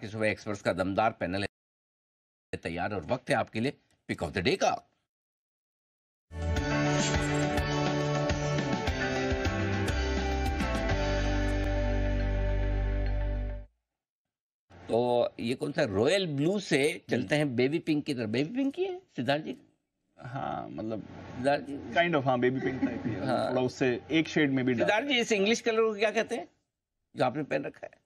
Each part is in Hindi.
की सुबह एक्सपर्ट्स का दमदार पैनल है तैयार और वक्त है आपके लिए पिक ऑफ द डे का। तो ये कौन सा रॉयल ब्लू से चलते हैं बेबी पिंक की तरफ। बेबी पिंक ही है सिद्धार्थ जी। हाँ मतलब सिद्धार्थ जी काइंड ऑफ, हाँ बेबी पिंक टाइप ही है। हाँ। थोड़ा उससे एक शेड में भी सिद्धार्थ जी इस इंग्लिश कलर को क्या कहते हैं जो आपने पहन रखा है?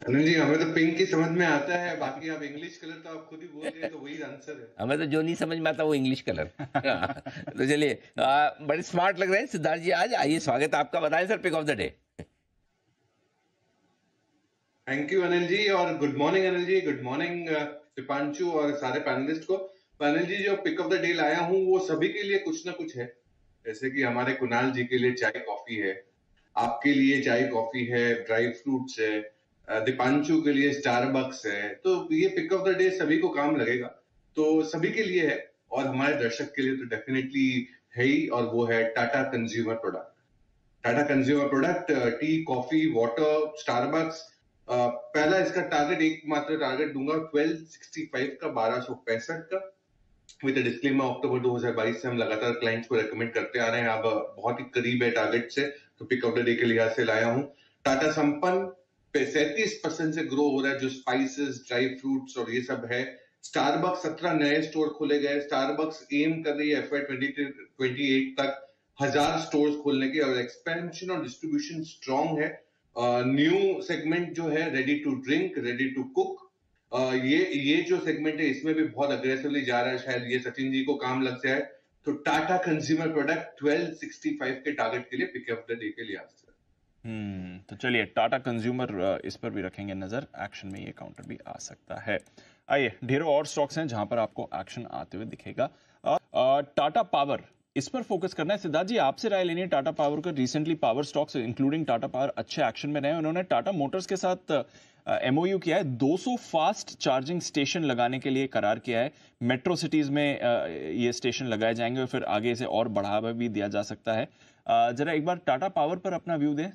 अनिल जी, हमें तो पिंक ही समझ में आता है, बाकी आप इंग्लिश कलर तो आप खुद ही बोल रहे हैं, तो वही आंसर है। हमें तो जो नहीं समझ में आता वो इंग्लिश कलर। तो चलिए बड़े स्मार्ट लग रहे हैं सिद्धार्थ जी आज। आइए स्वागत है आपका, बताएं sir pick of the day. Thank you Anil ji, और good morning Anil ji, good morning Deepanshu और सारे पैनलिस्ट को। तो अनिल जी, जो पिक ऑफ द डे लाया हूँ वो सभी के लिए कुछ ना कुछ है। जैसे कि हमारे कुणाल जी के लिए चाय कॉफी है, आपके लिए चाय कॉफी है, ड्राई फ्रूट्स है, दीपांशु के लिए स्टारबक्स है। तो ये पिक ऑफ द डे सभी को काम लगेगा, तो सभी के लिए है और हमारे दर्शक के लिए तो डेफिनेटली है ही, और वो है Tata consumer product. Tata consumer product, T, coffee, water, Starbucks. पहला इसका टारगेट, एकमात्र टारगेट दूंगा 1265 का, 1265 का, विद डिस्क्लेमर अक्टूबर 2022 से हम लगातार क्लाइंट्स को रेकमेंड करते आ रहे हैं। अब बहुत ही करीब है टारगेट से, तो पिक ऑफ द डे के लिहाज से लाया हूं। टाटा संपन्न पे 37% से ग्रो हो रहा है, जो स्पाइसेस, ड्राई फ्रूट्स और ये सब है। स्टारबक्स 17 नए स्टोर खोले गए। स्टारबक्स एम कर रही है FY 2028 तक 1000 स्टोर्स खोलने की, और एक्सपेंशन और डिस्ट्रीब्यूशन स्ट्रांग है। न्यू सेगमेंट जो है ready to drink, ready to cook, ये जो सेगमेंट है इसमें भी बहुत अग्रेसिवली जा रहा है। शायद ये सचिन जी को काम लग जाए। तो टाटा कंज्यूमर प्रोडक्ट 1265 के टारगेट के लिए पिक ऑफ द डे के लिए आंसर। तो चलिए टाटा कंज्यूमर इस पर भी रखेंगे नजर, एक्शन में ये काउंटर भी आ सकता है। आइए, ढेरों और स्टॉक्स हैं जहां पर आपको एक्शन आते हुए दिखेगा। टाटा पावर, इस पर फोकस करना है। सिद्धार्थ जी आपसे राय लेनी है टाटा पावर का। Recently power stocks including Tata power अच्छे एक्शन में रहे। उन्होंने टाटा मोटर्स के साथ MOU किया है, 200 फास्ट चार्जिंग स्टेशन लगाने के लिए करार किया है। मेट्रो सिटीज में ये स्टेशन लगाए जाएंगे और फिर आगे इसे और बढ़ावा भी दिया जा सकता है। जरा एक बार टाटा पावर पर अपना व्यू दें।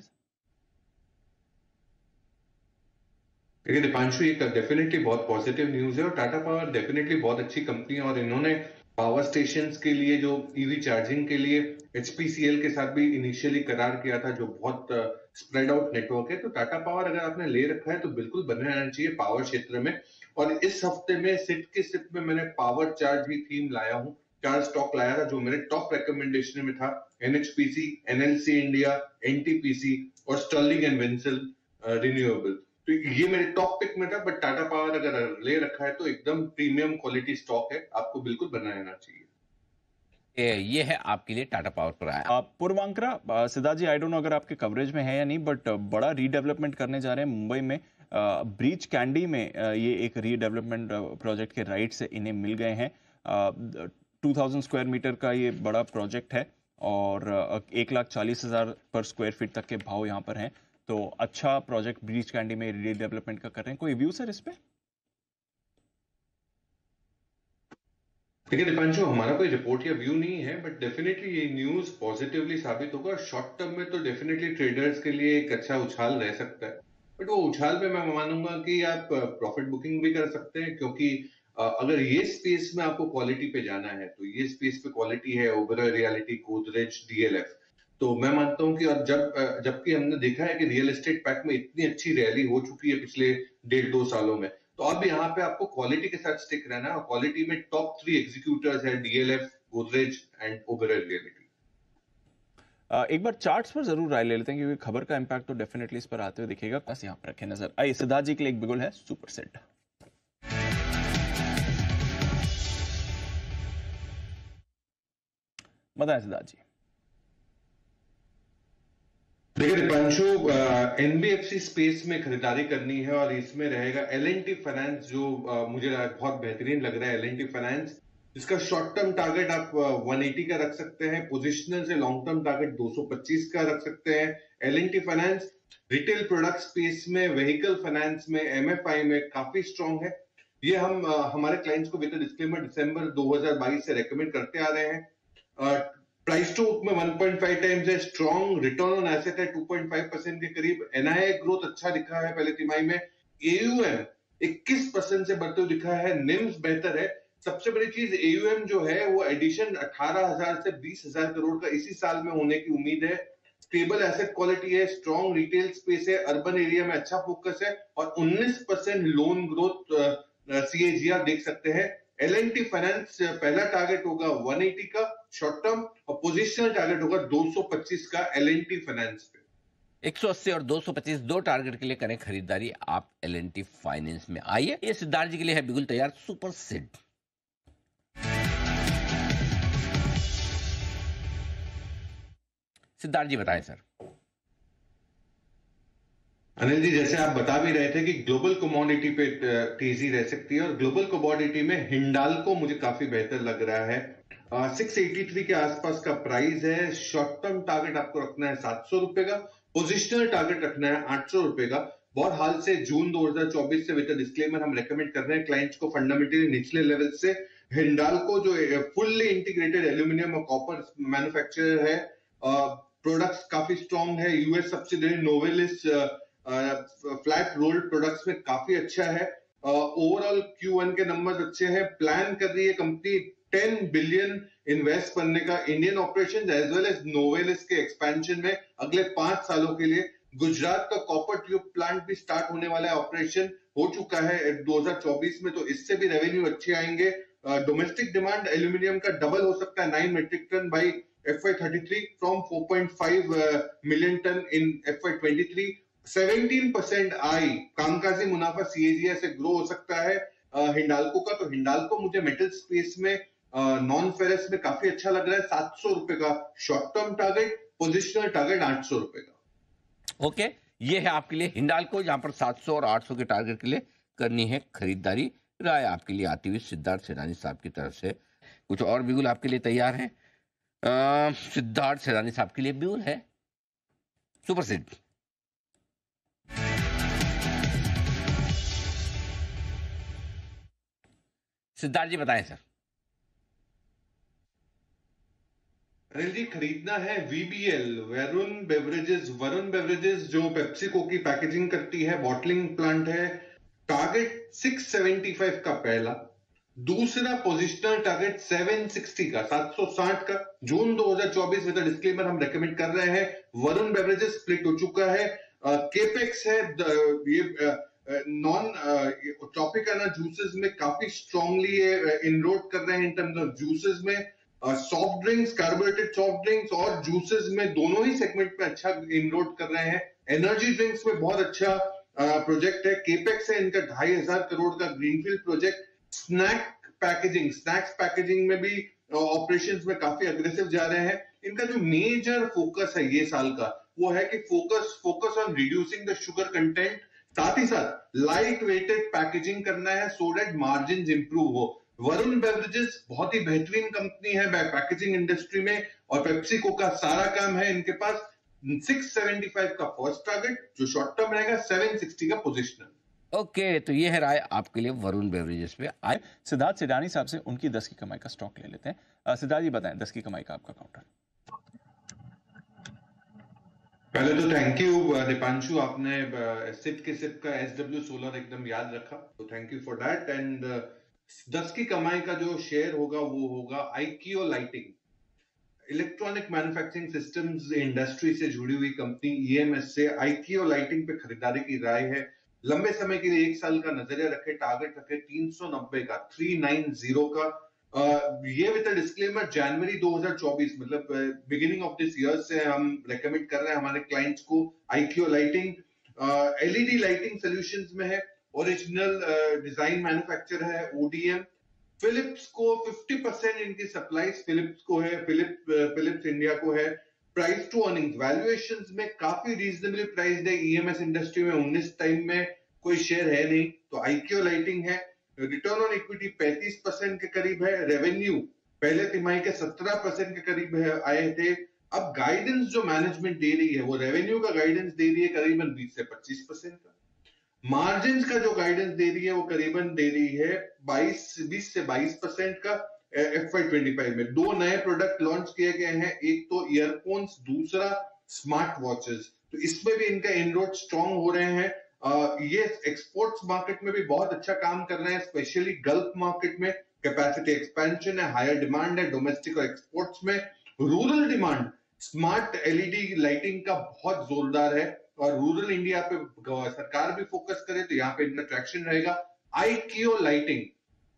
देखिए दीपांशु, ये डेफिनेटली बहुत पॉजिटिव न्यूज है, और टाटा पावर डेफिनेटली बहुत अच्छी कंपनी है। और इन्होंने पावर स्टेशंस के लिए, जो ईवी चार्जिंग के लिए HPCL के साथ भी इनिशियली करार किया था, जो बहुत स्प्रेड आउट नेटवर्क है। तो टाटा पावर अगर आपने ले रखा है तो बिल्कुल बने रहना चाहिए पावर क्षेत्र में। और इस हफ्ते में सिट में मैंने पावर चार्ज ही थीम लाया हूँ। 4 स्टॉक लाया था जो मेरे टॉप रिकमेंडेशन में था। NHPC, NLC इंडिया, NTPC और स्टर्लिंग एंड विंसल रिन्यूएबल। तो ये मेरे टॉप पिक में था, बट टाटा पावर अगर ले रखा है तो एकदम प्रीमियम क्वालिटी स्टॉक है, आपको बिल्कुल बना रहना चाहिए। ये है आपके लिए टाटा पावर पर आया। पूर्वांकरा, सिद्धार्थ जी आई डोंट नो अगर आपके कवरेज में है या नहीं, बट बड़ा रीडेवलपमेंट करने जा रहे हैं मुंबई में। ब्रीच कैंडी में ये एक रीडेवलपमेंट प्रोजेक्ट के राइट्स इन्हें मिल गए हैं। 2000 स्क्वायर मीटर का ये बड़ा प्रोजेक्ट है और 1,40,000 पर स्क्वायर फीट तक के भाव यहाँ पर हैं। तो अच्छा प्रोजेक्ट ब्रीच कैंडी में रीडेवलपमेंट का कर रहे हैं। कोई व्यू सर इस पे? देखिए दीपांशु, हमारा कोई रिपोर्ट या व्यू नहीं है, बट डेफिनेटली ये न्यूज पॉजिटिवली साबित होगा। शॉर्ट टर्म में तो डेफिनेटली ट्रेडर्स के लिए एक अच्छा उछाल रह सकता है, बट वो उछाल पे मैं मानूंगा कि आप प्रॉफिट बुकिंग भी कर सकते हैं, क्योंकि अगर ये स्पेस में आपको क्वालिटी पे जाना है तो ये स्पेस पे क्वालिटी है ओबेरॉय रियलिटी, गोदरेज, DLF। तो मैं मानता हूं कि, और जबकि हमने देखा है कि रियल एस्टेट पैक में इतनी अच्छी रैली हो चुकी है पिछले 1.5-2 सालों में, तो अब यहाँ पे आपको क्वालिटी के साथ स्टिक रहना है। और क्वालिटी में टॉप 3 एग्जीक्यूटर्स है, DLF, Godrej and Oberoi reality. एक बार चार्ट्स पर जरूर राय ले लेते हैं, क्योंकि खबर का इंपैक्ट तो डेफिनेटली इस पर आते हुए दिखेगा। बस यहाँ पर रखें नजर। आइए, सिद्धार्थ जी के लिए एक बिगुल है सुपर सेट। बताएं सिद्धार्थ जी। देखिए दीपांशु, NBFC स्पेस में खरीदारी करनी है और इसमें रहेगा L&T फाइनेंस, जो मुझे बहुत बेहतरीन लग रहा है। L&T फाइनेंस, इसका शॉर्ट टर्म टारगेट आप 180 का रख सकते हैं, पोजिशनल से लॉन्ग टर्म टारगेट 225 का रख सकते हैं। L&T finance retail product space में, व्हीकल फाइनेंस में, MFI में काफी स्ट्रांग है। ये हम हमारे क्लाइंट्स को विद डिस्क्लेमर दिसंबर 2022 से रेकमेंड करते आ रहे हैं। प्राइस टू बुक में 1.5 टाइम्स है, स्ट्रॉन्ग रिटर्न ऑन एसेट है 2.5% के करीब। NII ग्रोथ अच्छा दिखा है पहले तिमाही में, एयूएम 21% से बढ़ते हुए दिखा है, निम्स बेहतर है। सबसे बड़ी चीज एयूएम जो है वो एडिशन 18,000 से 20,000 करोड़ का इसी साल में होने की उम्मीद है। स्टेबल एसेट क्वालिटी है, स्ट्रॉन्ग रिटेल स्पेस है, अर्बन एरिया में अच्छा फोकस है और 19% लोन ग्रोथ सीएजीआर देख सकते हैं। एल&टी फाइनेंस पहला टारगेट होगा 180 का शॉर्ट टर्म और पोजिशनल टारगेट होगा 225 का एल&टी फाइनेंस पे। 180 और 225 दो टारगेट के लिए करें खरीदारी आप एल&टी फाइनेंस में। आइए, ये सिद्धार्थ जी के लिए है बिल्कुल तैयार सुपर सिड। सिद्धार्थ जी बताएं सर। अनिल जी, जैसे आप बता भी रहे थे कि ग्लोबल कमोडिटी पे तेजी रह सकती है और ग्लोबल कमोडिटी में हिंडाल्को मुझे काफी बेहतर लग रहा है। 683 के आसपास का प्राइस है। शॉर्ट टर्म टारगेट आपको रखना है 700 रुपए का, पोजिशनल टारगेट रखना है 800 रुपए का। बहुत हाल से जून 2024 से विद डिस्क्लेमर हम रेकमेंड कर रहे हैं क्लाइंट्स को फंडामेंटली निचले लेवल से हिंडाल्को जो फुल्ली इंटीग्रेटेड एल्यूमिनियम और कॉपर मैन्युफैक्चरर है, प्रोडक्ट्स काफी स्ट्रॉन्ग है। US subsidiary Novelis flat rolled products में काफी अच्छा है। ओवरऑल Q1 के नंबर्स अच्छे हैं। प्लान कर रही है कंपनी 10 बिलियन इन्वेस्ट करने का Indian operation as well as Novelis के एक्सपेंशन में अगले 5 सालों के लिए। गुजरात का कॉपर ट्यूब प्लांट भी स्टार्ट होने वाला है, ऑपरेशन हो चुका है 2024 में, तो इससे भी रेवेन्यू अच्छे आएंगे। डोमेस्टिक डिमांड एल्यूमिनियम का डबल हो सकता है 9 metric ton by FY33 from 4.5 million ton in FY23। 17% आई कामकाजी मुनाफा सीएजीआर से ग्रो हो सकता है हिंडाल्को का। तो हिंडाल्को मुझे मेटल स्पेस में नॉन फेरस में काफी अच्छा लग रहा है। 700 रुपए का short term target, positional target 800 रुपए का। ओके, ये है आपके लिए हिंडाल्को, जहां पर 700 और 800 के टारगेट के लिए करनी है खरीदारी। राय आपके लिए आती हुई सिद्धार्थ सेनानी साहब की तरफ से। कुछ और बिगुल आपके लिए तैयार है। सिद्धार्थ सेनानी साहब के लिए बिगुल है सुपर सिड। सिद्धार्थ जी बताएं सर। अनिल जी, खरीदना है VBL, वरुण बेवरेजेस जो पेप्सिको की पैकेजिंग करती है, बॉटलिंग प्लांट है। टारगेट 675 का पहला, दूसरा पोजिशनल टारगेट 760 का, 760 का। जून 2024 विद डिस्क्लेमर हम रेकमेंड कर रहे हैं। वरुण बेवरेजेस स्प्लिट हो चुका है। केपेक्स है, ये नॉन ट्रॉपिकाना जूसेस में काफी स्ट्रांगली इनरोड कर रहे हैं इन टर्म्स ऑफ जूसेस में। Soft drinks, carbonated soft drinks और जूसेस में दोनों ही सेगमेंट में अच्छा इनरोड कर रहे हैं। एनर्जी ड्रिंक्स में बहुत अच्छा प्रोजेक्ट है। केपेक्स है इनका 2,500 करोड़ का ग्रीनफील्ड प्रोजेक्ट। स्नैक्स पैकेजिंग में भी ऑपरेशंस में काफी अग्रेसिव जा रहे हैं। इनका जो मेजर फोकस है ये साल का वो है कि focus on reducing the sugar content, साथ ही साथ लाइट वेटेड पैकेजिंग करना है सो दैट मार्जिन इंप्रूव हो। वरुण बेवरेजेस बहुत ही बेहतरीन कंपनी है पैकेजिंग इंडस्ट्री में और पेप्सिको का सारा काम है इनके पास। 675 का फर्स्ट टारगेट जो शॉर्ट टर्म रहेगा, 760 का पोजिशनल। ओके, तो ये है राय आपके लिए वरुण बेवरेजेस पे। आए सिद्धार्थ सेनानी साहब से उनकी 10 की कमाई का स्टॉक ले लेते हैं। सिद्धार्थ जी बताएं 10 की कमाई का आपका काउंटर। पहले तो थैंक यू दीपांशु, आपने सिप का SW सोलर एकदम याद रखा, तो thank you for that. And 10 की कमाई का जो शेयर होगा वो होगा Ikio lighting, electronic manufacturing systems industry से जुड़ी हुई कंपनी EMS से आईकियो लाइटिंग पे खरीदारी की राय है। लंबे समय के लिए 1 साल का नजरिया रखे, टारगेट रखे 390 का, 390 का। ये विद डिस्क्लेमर जनवरी 2024 मतलब बिगिनिंग ऑफ दिस ईयर से हम रेकमेंड कर रहे हैं हमारे क्लाइंट्स को आईकियो लाइटिंग। LED लाइटिंग सॉल्यूशंस में है, ओरिजिनल डिजाइन मैन्युफैक्चर है ODM। फिलिप्स को 50% इनकी सप्लाईज फिलिप्स को है, फिलिप्स इंडिया को है। प्राइस टू अर्निंग्स वैल्यूएशंस में काफी रीजनेबली प्राइस्ड है। EMS इंडस्ट्री में 19 टाइम में कोई शेयर है नहीं, तो आईकियो लाइटिंग है। रिटर्न ऑन इक्विटी 35% के करीब है। रेवेन्यू पहले तिमाही के 17% के करीब है आए थे। अब गाइडेंस जो मैनेजमेंट दे रही है वो रेवेन्यू का गाइडेंस दे रही है करीबन 20 से 25% का। मार्जिन का जो गाइडेंस दे रही है वो करीबन दे रही है 20 से 22% का। FY25 में 2 नए प्रोडक्ट लॉन्च किए गए हैं, एक तो ईयरफोन्स, दूसरा स्मार्ट वॉचेस। तो इसमें भी इनका इनरोड स्ट्रॉन्ग हो रहे हैं। ये एक्सपोर्ट्स मार्केट में भी बहुत अच्छा काम कर रहे हैं, स्पेशली गल्फ मार्केट में कैपेसिटी एक्सपेंशन है, हायर डिमांड है डोमेस्टिक और एक्सपोर्ट्स में। Rural demand smart LED lighting का बहुत जोरदार है, और रूरल इंडिया पे सरकार भी फोकस करे तो यहाँ पे इनका ट्रैक्शन रहेगा। IQ lighting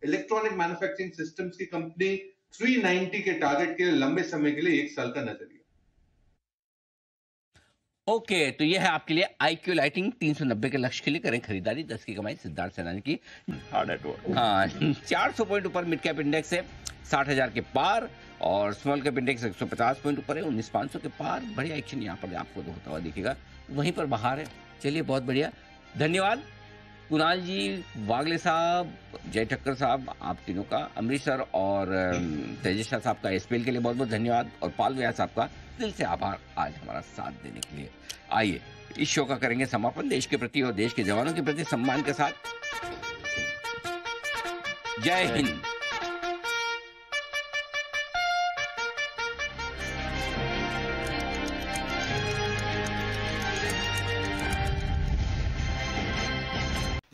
electronic manufacturing systems की कंपनी 390 के टारगेट के लिए लंबे समय के लिए 1 साल का नजरिया। ओके, तो ये है आपके लिए आईक्यू लाइटिंग। 390 के लक्ष्य के लिए करें खरीदारी। 10 की कमाई सिद्धार्थ सेनानी की। Hard at work. हाँ 400 पॉइंट ऊपर मिड कैप इंडेक्स है 60,000 के पार, और स्मॉल कैप इंडेक्स 150 पॉइंट ऊपर है 19,500 के पार। बढ़िया एक्शन यहाँ पर आपको होता हुआ दिखेगा, वहीं पर बाहर है। चलिए बहुत बढ़िया, धन्यवाद कुणाल जी, वागले साहब, जय ठक्कर साहब, आप तीनों का, अमृतसर और तेजेश साहब का एसपीएल के लिए बहुत बहुत धन्यवाद, और पाल व्यास साहब का दिल से आभार आज हमारा साथ देने के लिए। आइए इस शो का करेंगे समापन देश के प्रति और देश के जवानों के प्रति सम्मान के साथ। जय Hind.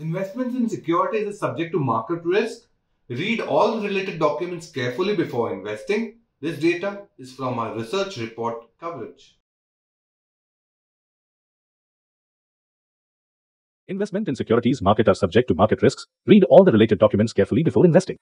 Investments in securities is subject to market risk. Read all related documents carefully before investing. This data is from our research report coverage. Investment in securities market are subject to market risks. Read all the related documents carefully before investing.